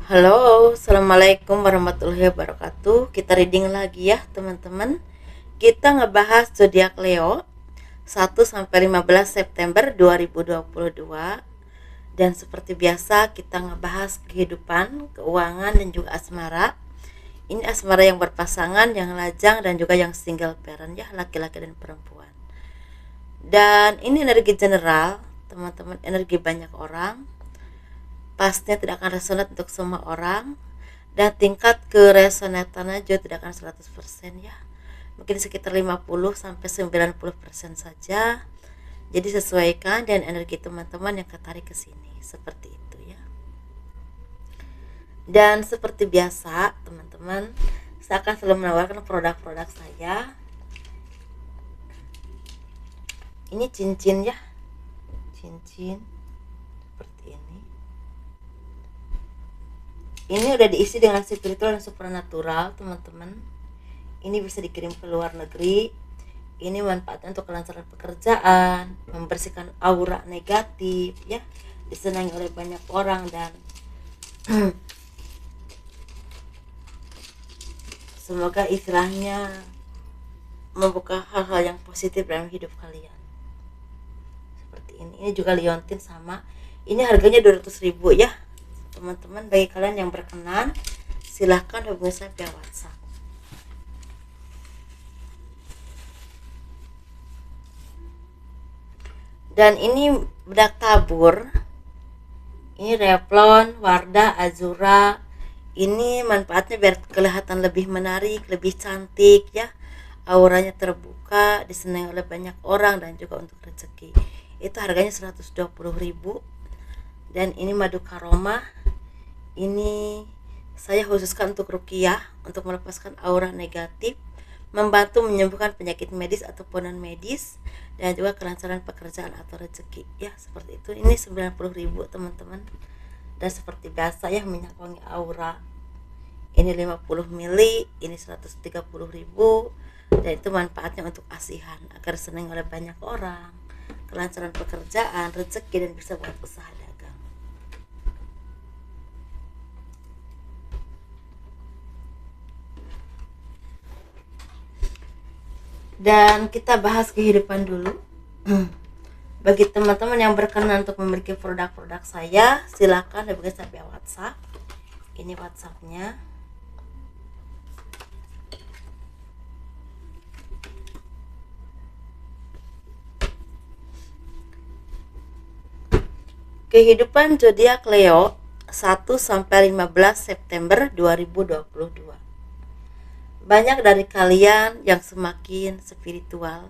Halo, assalamualaikum warahmatullahi wabarakatuh. Kita reading lagi ya, teman-teman. Kita ngebahas zodiak Leo 1 sampai 15 September 2022. Dan seperti biasa, kita ngebahas kehidupan, keuangan, dan juga asmara. Ini asmara yang berpasangan, yang lajang, dan juga yang single parent ya, laki-laki dan perempuan. Dan ini energi general, teman-teman, energi banyak orang. Pastinya tidak akan resonat untuk semua orang, dan tingkat keresonatannya juga tidak akan 100% ya, mungkin sekitar 50 sampai 90% saja. Jadi sesuaikan dengan energi teman-teman yang ketarik ke sini, seperti itu ya. Dan seperti biasa teman-teman, saya akan selalu menawarkan produk-produk saya. Ini cincin ya, cincin seperti ini udah diisi dengan spiritual dan supernatural teman-teman. Ini bisa dikirim ke luar negeri. Ini manfaatnya untuk kelancaran pekerjaan, membersihkan aura negatif ya, disenangi oleh banyak orang, dan semoga istilahnya membuka hal-hal yang positif dalam hidup kalian. Seperti ini juga liontin sama. Ini harganya 200.000 ya teman-teman. Bagi kalian yang berkenan, silahkan hubungi saya via WhatsApp. Dan ini bedak tabur, ini Revlon, Wardah, Azura. Ini manfaatnya biar kelihatan lebih menarik, lebih cantik ya, auranya terbuka, disenangi oleh banyak orang, dan juga untuk rezeki. Itu harganya 120.000. Dan ini madu karoma, ini saya khususkan untuk ruqyah, untuk melepaskan aura negatif, membantu menyembuhkan penyakit medis ataupun non medis, dan juga kelancaran pekerjaan atau rezeki ya, seperti itu. Ini 90.000 teman-teman. Dan seperti biasa ya, minyak wangi aura ini 50 mili, ini 130.000. Dan itu manfaatnya untuk asihan, agar senang oleh banyak orang, kelancaran pekerjaan, rezeki, dan bisa buat usaha dagang. Dan kita bahas kehidupan dulu. Bagi teman-teman yang berkenan untuk memiliki produk-produk saya, silakan hubungi saya via WhatsApp. Ini WhatsAppnya. Kehidupan zodiak Leo 1 sampai 15 September 2022. Banyak dari kalian yang semakin spiritual,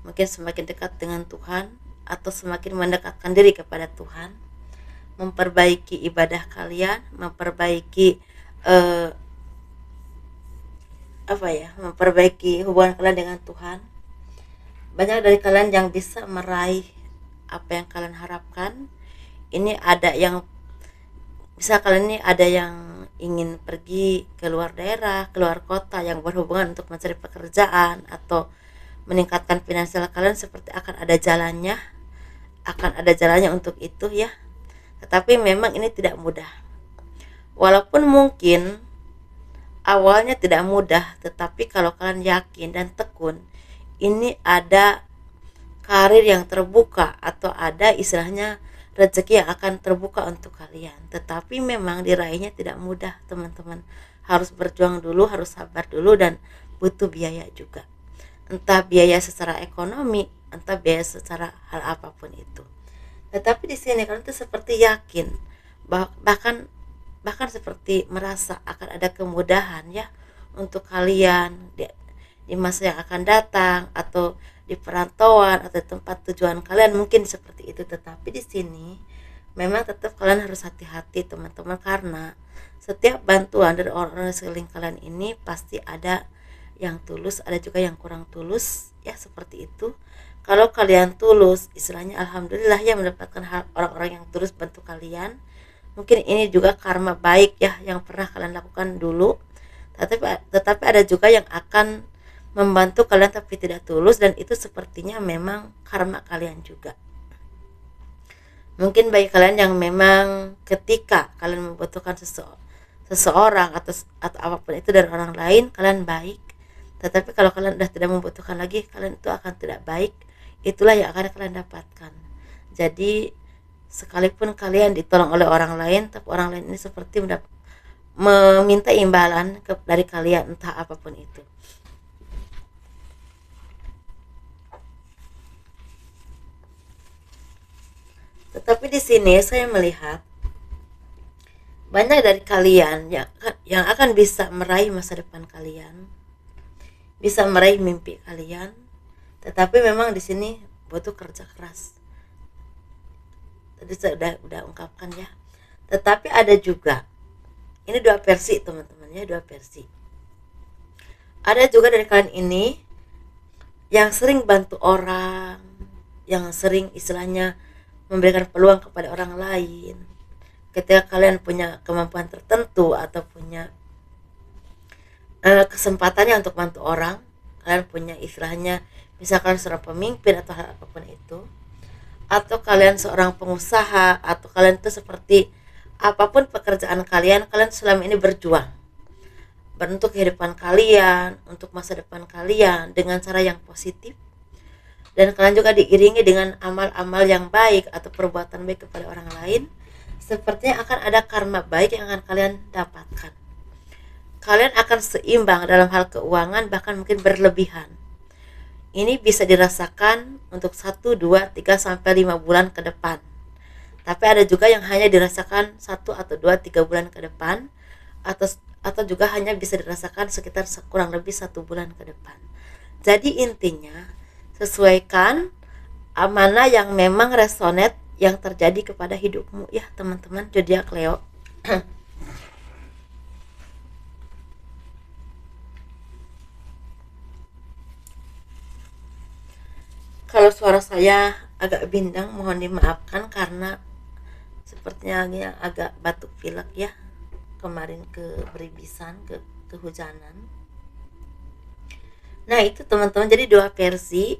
mungkin semakin dekat dengan Tuhan, atau semakin mendekatkan diri kepada Tuhan, memperbaiki ibadah kalian, memperbaiki memperbaiki hubungan kalian dengan Tuhan. Banyak dari kalian yang bisa meraih apa yang kalian harapkan. Ini ada yang bisa, kalian ini ada yang ingin pergi ke luar daerah, keluar kota, yang berhubungan untuk mencari pekerjaan atau meningkatkan finansial kalian, seperti akan ada jalannya untuk itu ya. Tetapi memang ini tidak mudah. Walaupun mungkin awalnya tidak mudah, tetapi kalau kalian yakin dan tekun, ini ada karir yang terbuka, atau ada istilahnya rezeki yang akan terbuka untuk kalian. Tetapi memang diraihnya tidak mudah teman-teman, harus berjuang dulu, harus sabar dulu, dan butuh biaya juga, entah biaya secara ekonomi, entah biaya secara hal apapun itu. Tetapi di sini kalian tuh seperti yakin, bahkan seperti merasa akan ada kemudahan ya untuk kalian di masa yang akan datang, atau di perantauan, atau tempat tujuan kalian, mungkin seperti itu. Tetapi di sini memang tetap kalian harus hati-hati teman-teman, karena setiap bantuan dari orang-orang sekeliling kalian ini pasti ada yang tulus, ada juga yang kurang tulus ya, seperti itu. Kalau kalian tulus, istilahnya alhamdulillah ya, mendapatkan orang-orang yang tulus bantu kalian. Mungkin ini juga karma baik ya yang pernah kalian lakukan dulu. Tetapi ada juga yang akan membantu kalian tapi tidak tulus, dan itu sepertinya memang karma kalian juga. Mungkin bagi kalian yang memang ketika kalian membutuhkan seseorang atau apapun itu dari orang lain, kalian baik. Tetapi kalau kalian sudah tidak membutuhkan lagi, kalian itu akan tidak baik. Itulah yang akan kalian dapatkan. Jadi sekalipun kalian ditolong oleh orang lain, tapi orang lain ini seperti meminta imbalan dari kalian, entah apapun itu. Tetapi di sini saya melihat banyak dari kalian yang akan bisa meraih masa depan kalian, bisa meraih mimpi kalian, tetapi memang di sini butuh kerja keras. Tadi saya udah ungkapkan ya. Tetapi ada juga, ini dua versi teman-teman ya, dua versi. Ada juga dari kalian ini yang sering bantu orang, yang sering istilahnya memberikan peluang kepada orang lain. Ketika kalian punya kemampuan tertentu atau punya kesempatannya untuk bantu orang, kalian punya istilahnya misalkan seorang pemimpin atau hal apapun itu, atau kalian seorang pengusaha, atau kalian itu seperti apapun pekerjaan kalian, kalian selama ini berjuang untuk kehidupan kalian, untuk masa depan kalian dengan cara yang positif, dan kalian juga diiringi dengan amal-amal yang baik atau perbuatan baik kepada orang lain. Sepertinya akan ada karma baik yang akan kalian dapatkan. Kalian akan seimbang dalam hal keuangan, bahkan mungkin berlebihan. Ini bisa dirasakan untuk 1, 2, 3, sampai 5 bulan ke depan. Tapi ada juga yang hanya dirasakan 1 atau 2, 3 bulan ke depan, atau juga hanya bisa dirasakan sekitar kurang lebih 1 bulan ke depan. Jadi intinya, sesuaikan mana yang memang resonate yang terjadi kepada hidupmu ya teman-teman zodiak Leo. Kalau suara saya agak bindang, mohon dimaafkan karena sepertinya agak batuk pilek ya, kemarin beribisan, kehujanan. Nah itu teman-teman, jadi dua versi.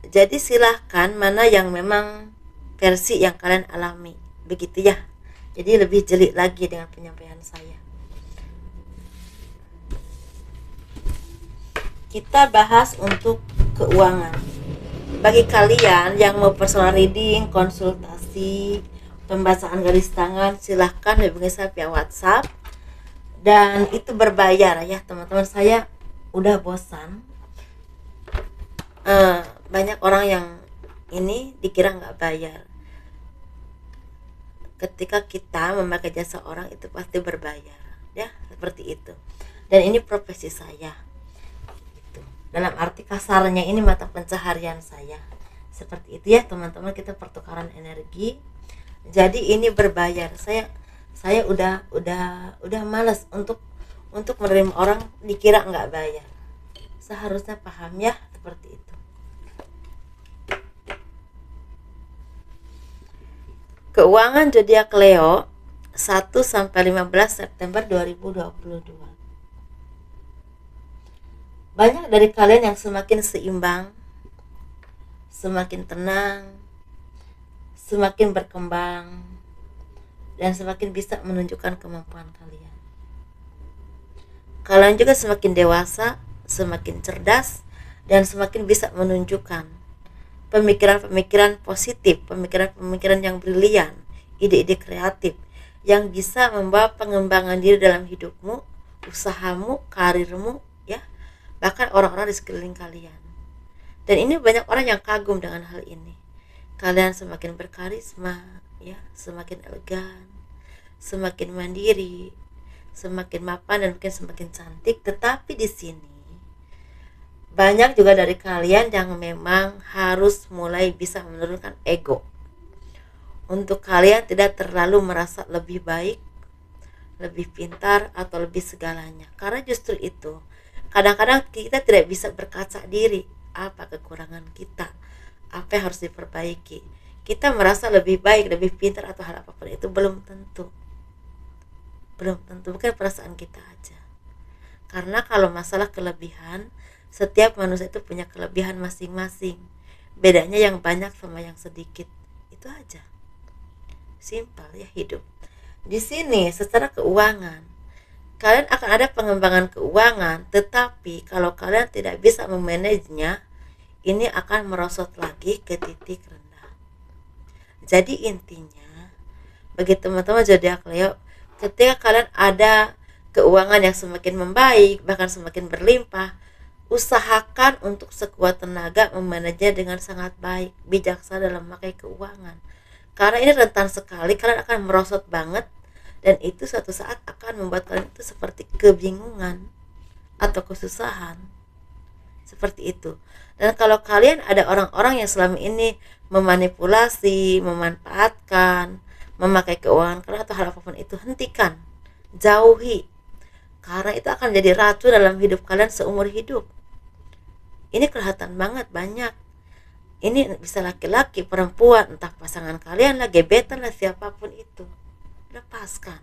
Jadi silahkan mana yang memang versi yang kalian alami, begitu ya. Jadi lebih jeli lagi dengan penyampaian saya. Kita bahas untuk keuangan. Bagi kalian yang mau personal reading, konsultasi, pembacaan garis tangan, silahkan hubungi saya via WhatsApp. Dan itu berbayar ya teman-teman. Saya udah bosan. Banyak orang yang ini dikira nggak bayar. Ketika kita memakai jasa orang itu pasti berbayar ya, seperti itu. Dan ini profesi saya gitu. Dalam arti kasarnya ini mata pencaharian saya, seperti itu ya teman-teman. Kita pertukaran energi, jadi ini berbayar. Saya udah malas untuk menerima orang dikira nggak bayar. Seharusnya paham ya, seperti itu. Keuangan zodiak Leo 1 sampai 15 September 2022. Banyak dari kalian yang semakin seimbang, semakin tenang, semakin berkembang, dan semakin bisa menunjukkan kemampuan kalian. Kalian juga semakin dewasa, semakin cerdas, dan semakin bisa menunjukkan pemikiran-pemikiran positif, pemikiran-pemikiran yang brilian, ide-ide kreatif yang bisa membawa pengembangan diri dalam hidupmu, usahamu, karirmu ya, bahkan orang-orang di sekeliling kalian. Dan ini banyak orang yang kagum dengan hal ini. Kalian semakin berkarisma ya, semakin elegan, semakin mandiri, semakin mapan, dan mungkin semakin cantik. Tetapi di sini banyak juga dari kalian yang memang harus mulai bisa menurunkan ego. Untuk kalian tidak terlalu merasa lebih baik, lebih pintar, atau lebih segalanya. Karena justru itu, kadang-kadang kita tidak bisa berkaca diri, apa kekurangan kita, apa yang harus diperbaiki. Kita merasa lebih baik, lebih pintar, atau hal apapun itu belum tentu. Bukan perasaan kita aja. Karena kalau masalah kelebihan, setiap manusia itu punya kelebihan masing-masing. Bedanya yang banyak sama yang sedikit. Itu aja. simpel ya hidup. Di sini secara keuangan, kalian akan ada pengembangan keuangan, tetapi kalau kalian tidak bisa memanajenya, ini akan merosot lagi ke titik rendah. Jadi intinya, bagi teman-teman zodiak Leo, ketika kalian ada keuangan yang semakin membaik, bahkan semakin berlimpah, usahakan untuk sekuat tenaga memanajenya dengan sangat baik, bijaksana dalam memakai keuangan. Karena ini rentan sekali, kalian akan merosot banget, dan itu suatu saat akan membuat kalian itu seperti kebingungan atau kesusahan. Seperti itu. Dan kalau kalian ada orang-orang yang selama ini memanipulasi, memanfaatkan, memakai keuangan kalian atau hal apapun itu, hentikan, jauhi. Karena itu akan jadi racun dalam hidup kalian seumur hidup. Ini kelihatan banget banyak. Ini bisa laki-laki, perempuan, entah pasangan kalian lah, gebetan lah, siapapun itu. Lepaskan.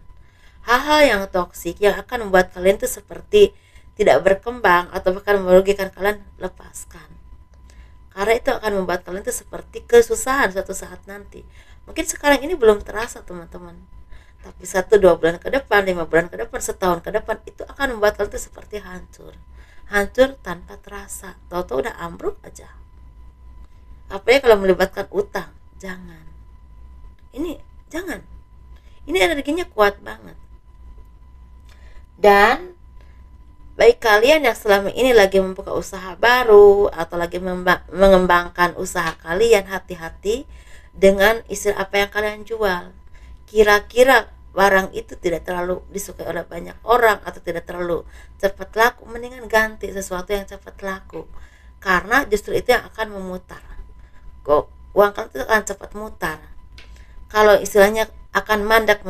Hal-hal yang toksik yang akan membuat kalian itu seperti tidak berkembang atau bahkan merugikan kalian, lepaskan. Karena itu akan membuat kalian itu seperti kesusahan suatu saat nanti. Mungkin sekarang ini belum terasa teman-teman, tapi 1-2 bulan ke depan, 5 bulan ke depan, setahun ke depan, itu akan membuat kalian itu seperti hancur tanpa terasa, tahu-tahu udah ambruk aja. Apalagi kalau melibatkan utang, jangan. Jangan. Ini energinya kuat banget. Dan baik kalian yang selama ini lagi membuka usaha baru atau lagi mengembangkan usaha kalian, hati-hati dengan istilah apa yang kalian jual. Kira-kira barang itu tidak terlalu disukai oleh banyak orang atau tidak terlalu cepat laku, mendingan ganti sesuatu yang cepat laku, karena justru itu yang akan memutar. Uang kalian itu akan cepat mutar. Kalau istilahnya akan mandek,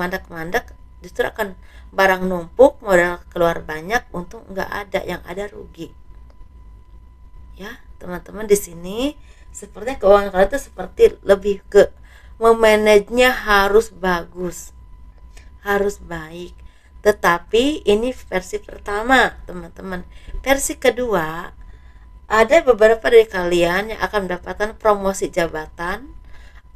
justru akan barang numpuk, modal keluar banyak, untung nggak ada, yang ada rugi. Ya teman-teman, di sini sepertinya keuangan kalian itu seperti lebih ke memanajenya harus bagus, harus baik. Tetapi ini versi pertama teman-teman. Versi kedua, ada beberapa dari kalian yang akan mendapatkan promosi jabatan,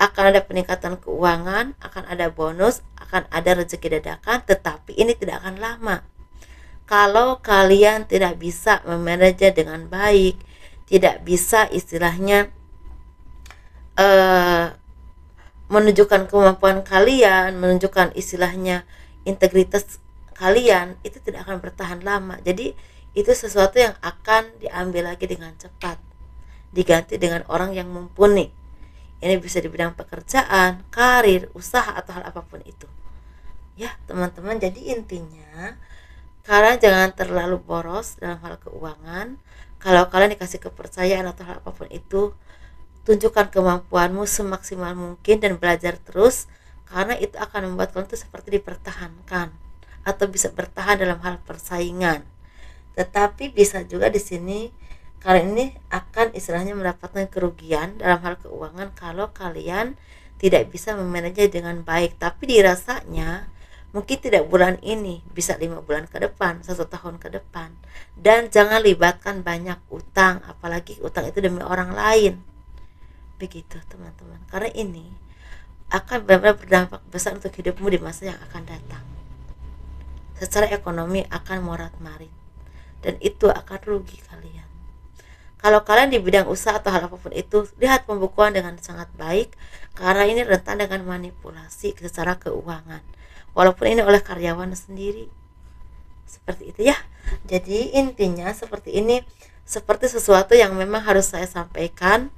akan ada peningkatan keuangan, akan ada bonus, akan ada rezeki dadakan, tetapi ini tidak akan lama. Kalau kalian tidak bisa memanage dengan baik, tidak bisa istilahnya menunjukkan kemampuan kalian, menunjukkan istilahnya integritas kalian, itu tidak akan bertahan lama. Jadi itu sesuatu yang akan diambil lagi dengan cepat, diganti dengan orang yang mumpuni. Ini bisa di bidang pekerjaan, karir, usaha, atau hal apapun itu. Ya teman-teman, jadi intinya kalian jangan terlalu boros dalam hal keuangan. Kalau kalian dikasih kepercayaan atau hal apapun itu, tunjukkan kemampuanmu semaksimal mungkin dan belajar terus, karena itu akan membuat kalian itu seperti dipertahankan atau bisa bertahan dalam hal persaingan. Tetapi bisa juga di sini kalian ini akan istilahnya mendapatkan kerugian dalam hal keuangan kalau kalian tidak bisa memanage dengan baik. Tapi dirasanya mungkin tidak bulan ini, bisa 5 bulan ke depan, 1 tahun ke depan. Dan jangan libatkan banyak utang, apalagi utang itu demi orang lain. Begitu teman-teman, karena ini akan benar-benar berdampak besar untuk hidupmu di masa yang akan datang. Secara ekonomi akan morat-marit, dan itu akan rugi kalian. Kalau kalian di bidang usaha atau hal apapun itu, lihat pembukuan dengan sangat baik, karena ini rentan dengan manipulasi secara keuangan, walaupun ini oleh karyawan sendiri. Seperti itu ya. Jadi intinya seperti ini, seperti sesuatu yang memang harus saya sampaikan,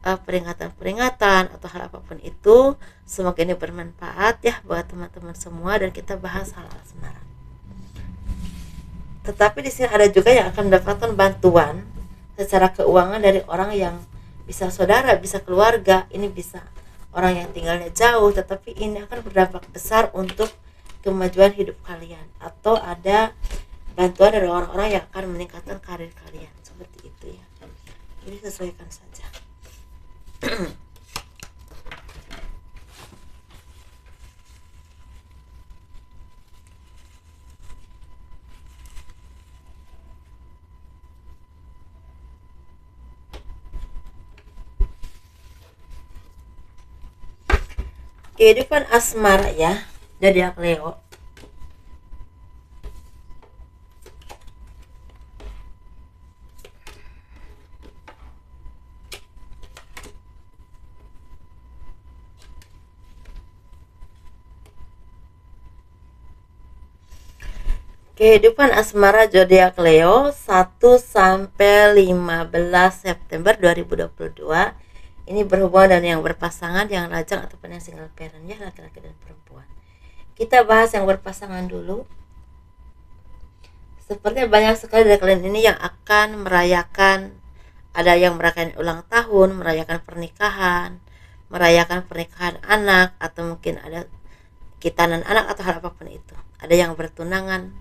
peringatan-peringatan atau hal apapun itu. Semoga ini bermanfaat ya buat teman-teman semua, dan kita bahas hal-hal asmara. Tetapi di sini ada juga yang akan mendapatkan bantuan secara keuangan dari orang yang bisa saudara, bisa keluarga, ini bisa orang yang tinggalnya jauh, tetapi ini akan berdampak besar untuk kemajuan hidup kalian, atau ada bantuan dari orang-orang yang akan meningkatkan karir kalian. Seperti itu ya. Ini sesuaikan saja. kehidupan asmara ya, zodiak Leo. Kehidupan asmara zodiak Leo 1 sampai 15 September 2022. Ini berhubungan dengan yang berpasangan, yang lajang ataupun yang single parent ya, laki-laki dan perempuan. Kita bahas yang berpasangan dulu. Sepertinya banyak sekali dari kalian ini yang akan merayakan, ada yang merayakan ulang tahun, merayakan pernikahan anak, atau mungkin ada kitanan anak atau hal apapun itu. Ada yang bertunangan,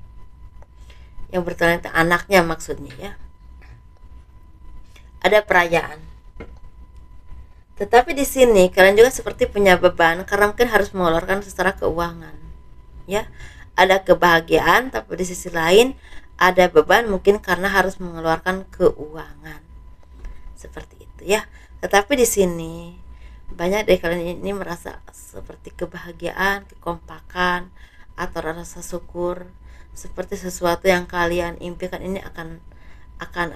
yang bertunangan itu anaknya maksudnya ya. Ada perayaan. Tetapi di sini kalian juga seperti punya beban karena mungkin harus mengeluarkan secara keuangan. Ya, ada kebahagiaan tapi di sisi lain ada beban mungkin karena harus mengeluarkan keuangan. Seperti itu ya. Tetapi di sini banyak dari kalian ini merasa seperti kebahagiaan, kekompakan atau rasa syukur, seperti sesuatu yang kalian impikan ini akan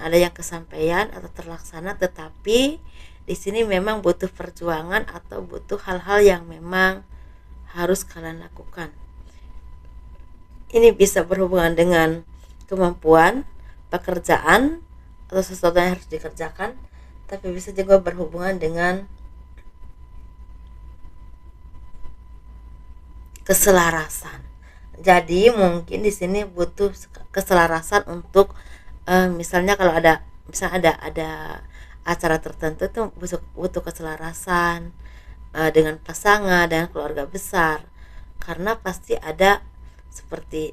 ada yang kesampaian atau terlaksana, tetapi di sini memang butuh perjuangan atau butuh hal-hal yang memang harus kalian lakukan. Ini bisa berhubungan dengan kemampuan, pekerjaan atau sesuatu yang harus dikerjakan, tapi bisa juga berhubungan dengan keselarasan. Jadi mungkin di sini butuh keselarasan untuk misalnya kalau ada acara tertentu itu butuh keselarasan dengan pasangan dan keluarga besar, karena pasti ada seperti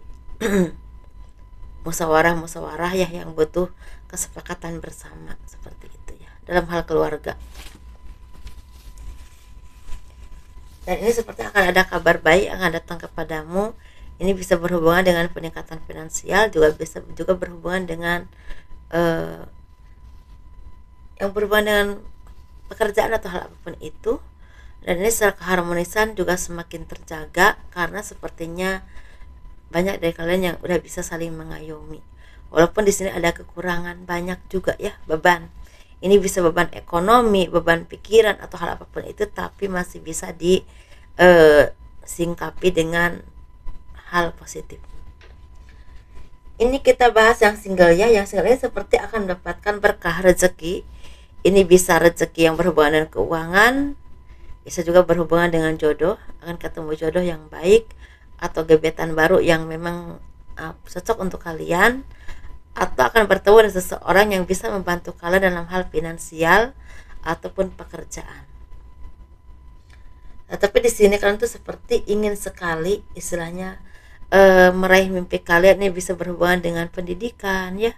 musyawarah ya yang butuh kesepakatan bersama seperti itu ya dalam hal keluarga. Dan ini seperti akan ada kabar baik yang akan datang kepadamu. Ini bisa berhubungan dengan peningkatan finansial, juga bisa juga berhubungan dengan yang berhubungan dengan pekerjaan atau hal apapun itu. Dan ini secara keharmonisan juga semakin terjaga karena sepertinya banyak dari kalian yang udah bisa saling mengayomi. Walaupun di sini ada kekurangan banyak juga ya, beban. Ini bisa beban ekonomi, beban pikiran atau hal apapun itu, tapi masih bisa disingkapi dengan hal positif. Ini kita bahas yang single ya. Yang single ini seperti akan mendapatkan berkah rezeki. Ini bisa rezeki yang berhubungan dengan keuangan, bisa juga berhubungan dengan jodoh, akan ketemu jodoh yang baik atau gebetan baru yang memang cocok untuk kalian, atau akan bertemu dengan seseorang yang bisa membantu kalian dalam hal finansial ataupun pekerjaan. Nah, tapi di sini kalian tuh seperti ingin sekali istilahnya meraih mimpi kalian. Ini bisa berhubungan dengan pendidikan ya,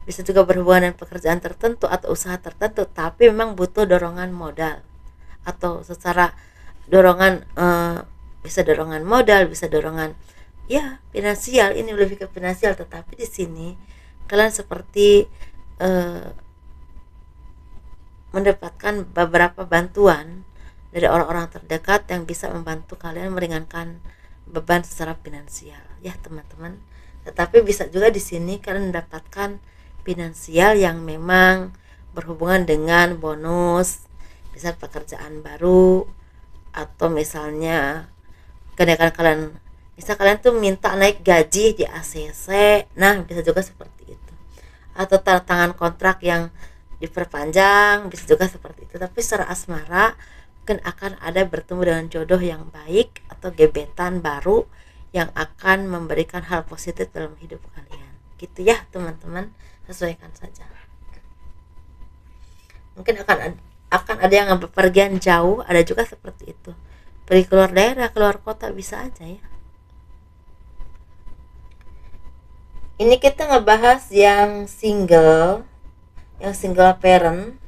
bisa juga berhubungan dengan pekerjaan tertentu atau usaha tertentu, tapi memang butuh dorongan modal atau secara dorongan bisa dorongan modal, bisa dorongan ya finansial. Ini lebih ke finansial, tetapi di sini kalian seperti mendapatkan beberapa bantuan dari orang-orang terdekat yang bisa membantu kalian meringankan beban secara finansial ya teman-teman. Tetapi bisa juga di sini kalian mendapatkan finansial yang memang berhubungan dengan bonus, misal pekerjaan baru, atau misalnya kadang-kadang kalian misal kalian tuh minta naik gaji di ACC, nah bisa juga seperti itu, atau tantangan kontrak yang diperpanjang, bisa juga seperti itu. Tapi secara asmara mungkin akan ada bertemu dengan jodoh yang baik atau gebetan baru yang akan memberikan hal positif dalam hidup kalian gitu ya teman-teman. Sesuaikan saja. Mungkin akan ada yang bepergian jauh, ada juga seperti itu, pergi keluar daerah, keluar kota, bisa aja ya. Ini kita ngebahas yang single parent,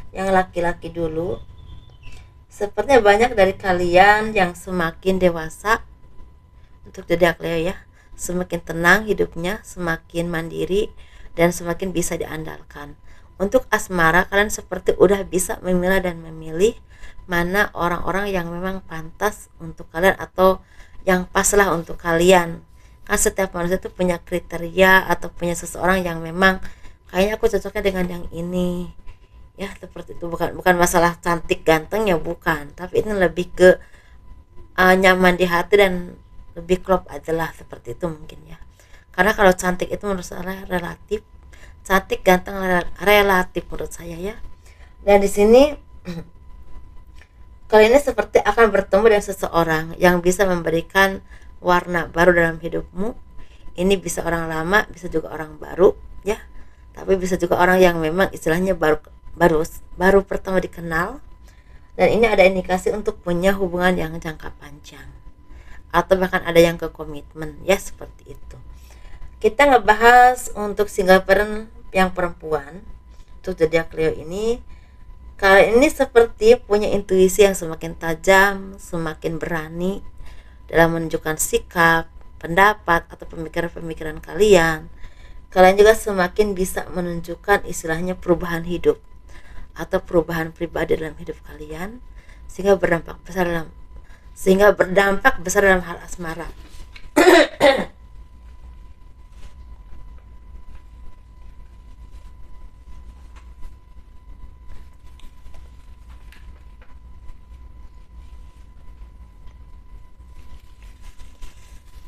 yang laki-laki dulu. Sepertinya banyak dari kalian yang semakin dewasa untuk zodiak Leo ya, semakin tenang hidupnya, semakin mandiri dan semakin bisa diandalkan. Untuk asmara kalian seperti udah bisa memilah dan memilih mana orang-orang yang memang pantas untuk kalian atau yang pas lah untuk kalian. Kan setiap manusia itu punya kriteria atau punya seseorang yang memang kayaknya aku cocoknya dengan yang ini, ya seperti itu. Bukan masalah cantik ganteng ya, bukan, tapi ini lebih ke nyaman di hati dan lebih klop aja lah, seperti itu mungkin ya. Karena kalau cantik itu menurut saya relatif, cantik ganteng relatif menurut saya ya. Dan di sini kali ini seperti akan bertemu dengan seseorang yang bisa memberikan warna baru dalam hidupmu. Ini bisa orang lama, bisa juga orang baru ya, tapi bisa juga orang yang memang istilahnya baru pertama dikenal. Dan ini ada indikasi untuk punya hubungan yang jangka panjang atau bahkan ada yang ke komitmen ya, seperti itu. Kita ngebahas untuk single parent yang perempuan. Untuk zodiak Leo ini, kali ini seperti punya intuisi yang semakin tajam, semakin berani dalam menunjukkan sikap, pendapat atau pemikiran-pemikiran kalian. Kalian juga semakin bisa menunjukkan istilahnya perubahan hidup atau perubahan pribadi dalam hidup kalian, sehingga berdampak besar dalam hal asmara.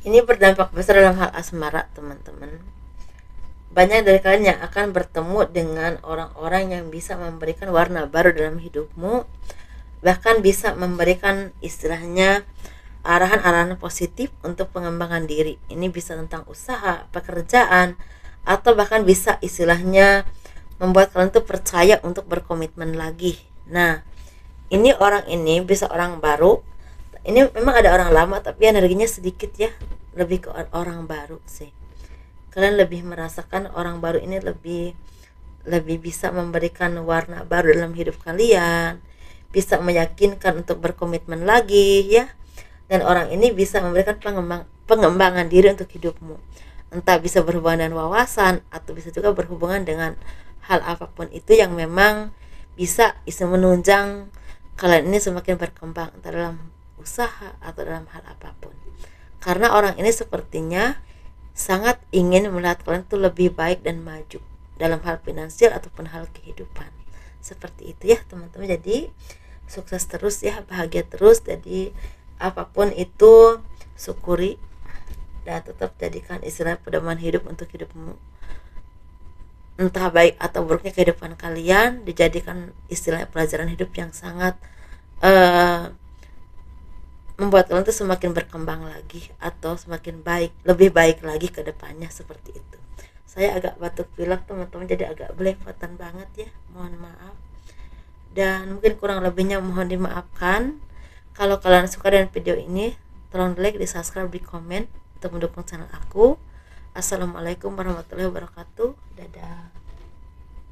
Ini berdampak besar dalam hal asmara, teman-teman. Banyak dari kalian yang akan bertemu dengan orang-orang yang bisa memberikan warna baru dalam hidupmu, bahkan bisa memberikan istilahnya arahan-arahan positif untuk pengembangan diri. Ini bisa tentang usaha, pekerjaan, atau bahkan bisa istilahnya membuat kalian tuh percaya untuk berkomitmen lagi. Nah, ini orang ini bisa orang baru. Ini memang ada orang lama tapi energinya sedikit ya, lebih ke orang baru sih. Kalian lebih merasakan orang baru ini lebih bisa memberikan warna baru dalam hidup kalian, bisa meyakinkan untuk berkomitmen lagi ya. Dan orang ini bisa memberikan pengembangan diri untuk hidupmu, entah bisa berhubungan dengan wawasan atau bisa juga berhubungan dengan hal apapun itu yang memang bisa menunjang kalian ini semakin berkembang, entah dalam usaha atau dalam hal apapun. Karena orang ini sepertinya sangat ingin melihat kalian tuh lebih baik dan maju dalam hal finansial ataupun hal kehidupan. Seperti itu ya, teman-teman. Jadi sukses terus ya, bahagia terus. Jadi apapun itu syukuri dan tetap jadikan istilah pedoman hidup untuk hidupmu. Entah baik atau buruknya kehidupan kalian dijadikan istilah pelajaran hidup yang sangat membuat kalian tuh semakin berkembang lagi atau semakin baik, lebih baik lagi ke depannya, seperti itu. Saya agak batuk pilek teman-teman, jadi agak belepotan banget ya, mohon maaf. Dan mungkin kurang lebihnya mohon dimaafkan. Kalau kalian suka dengan video ini, tolong di like, di subscribe, di komen untuk mendukung channel aku. Assalamualaikum warahmatullahi wabarakatuh.